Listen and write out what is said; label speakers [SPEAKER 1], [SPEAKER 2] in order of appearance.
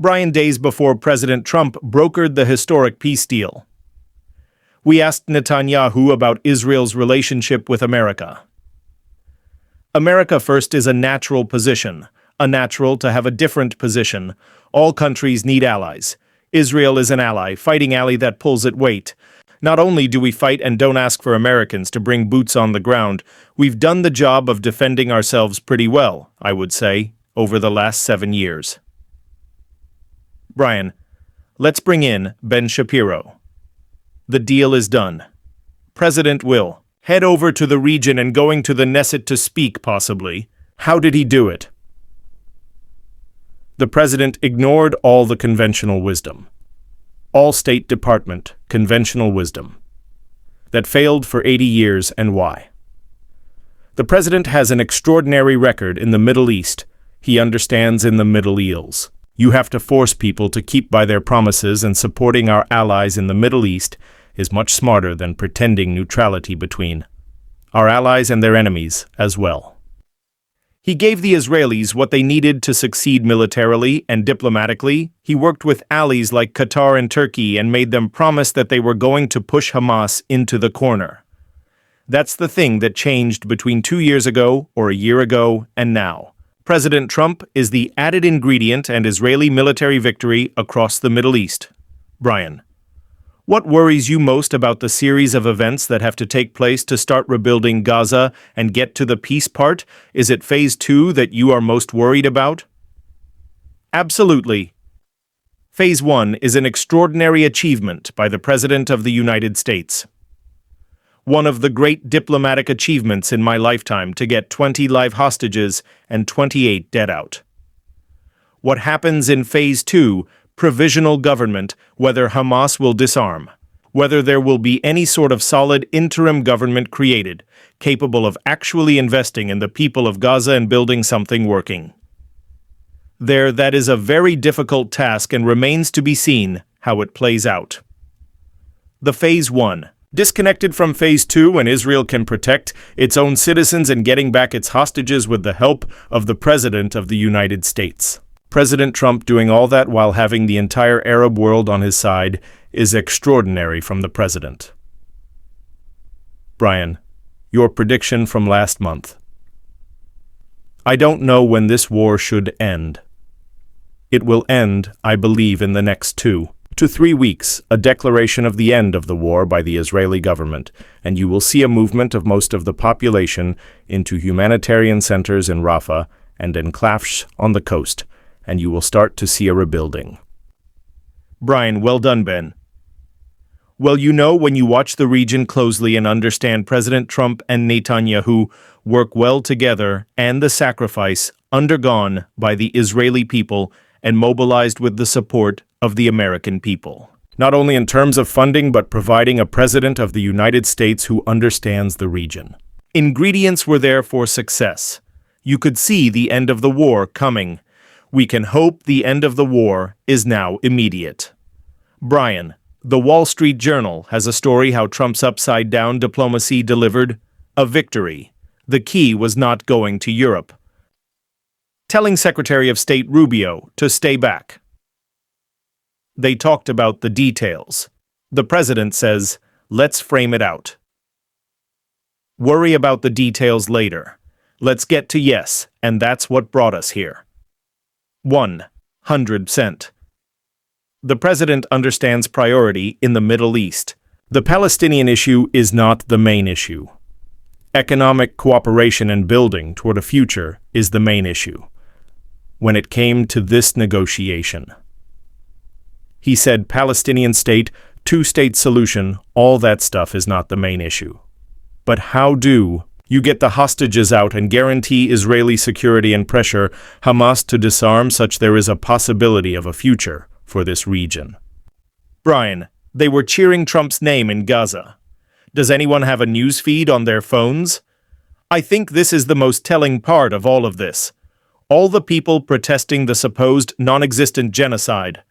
[SPEAKER 1] Brian, days before President Trump brokered the historic peace deal. We asked Netanyahu about Israel's relationship with America. America first is a natural position, a natural to have a different position. All countries need allies. Israel is an ally, fighting ally that pulls its weight. Not only do we fight and don't ask for Americans to bring boots on the ground, we've done the job of defending ourselves pretty well, I would say, over the last 7 years. Brian, let's bring in Ben Shapiro. The deal is done. President will head over to the region and going to the Knesset to speak, possibly. How did he do it? The president ignored all the conventional wisdom. All State Department conventional wisdom. That failed for 80 years, and why? The president has an extraordinary record in the Middle East. He understands in the Middle Eels. You have to force people to keep by their promises, and supporting our allies in the Middle East is much smarter than pretending neutrality between our allies and their enemies as well. He gave the Israelis what they needed to succeed militarily and diplomatically. He worked with allies like Qatar and Turkey and made them promise that they were going to push Hamas into the corner. That's the thing that changed between 2 years ago or a year ago and now. President Trump is the added ingredient and Israeli military victory across the Middle East. Brian, what worries you most about the series of events that have to take place to start rebuilding Gaza and get to the peace part? Is it phase 2 that you are most worried about? Absolutely. Phase 1 is an extraordinary achievement by the President of the United States. One of the great diplomatic achievements in my lifetime to get 20 live hostages and 28 dead out. What happens in phase 2, provisional government, whether Hamas will disarm, whether there will be any sort of solid interim government created, capable of actually investing in the people of Gaza and building something working. That is a very difficult task and remains to be seen how it plays out. The phase 1. Disconnected from phase 2 when Israel can protect its own citizens and getting back its hostages with the help of the President of the United States. President Trump doing all that while having the entire Arab world on his side is extraordinary from the president. Brian, your prediction from last month. I don't know when this war should end. It will end, I believe, in the next 2 to 3 weeks, a declaration of the end of the war by the Israeli government, and you will see a movement of most of the population into humanitarian centers in Rafah and enclaves on the coast, and you will start to see a rebuilding. Brian, well done, Ben. Well, you know, when you watch the region closely and understand President Trump and Netanyahu work well together and the sacrifice undergone by the Israeli people and mobilized with the support of the American people. Not only in terms of funding, but providing a president of the United States who understands the region. Ingredients were there for success. You could see the end of the war coming. We can hope the end of the war is now immediate. Brian, the Wall Street Journal has a story how Trump's upside-down diplomacy delivered a victory. The key was not going to Europe, telling Secretary of State Rubio to stay back. They talked about the details. The president says, let's frame it out. Worry about the details later. Let's get to yes, and that's what brought us here. 100%. The president understands priority in the Middle East. The Palestinian issue is not the main issue. Economic cooperation and building toward a future is the main issue. When it came to this negotiation, he said Palestinian state, two-state solution, all that stuff is not the main issue. But how do you get the hostages out and guarantee Israeli security and pressure Hamas to disarm such there is a possibility of a future for this region? Brian, they were cheering Trump's name in Gaza. Does anyone have a news feed on their phones? I think this is the most telling part of all of this. All the people protesting the supposed non-existent genocide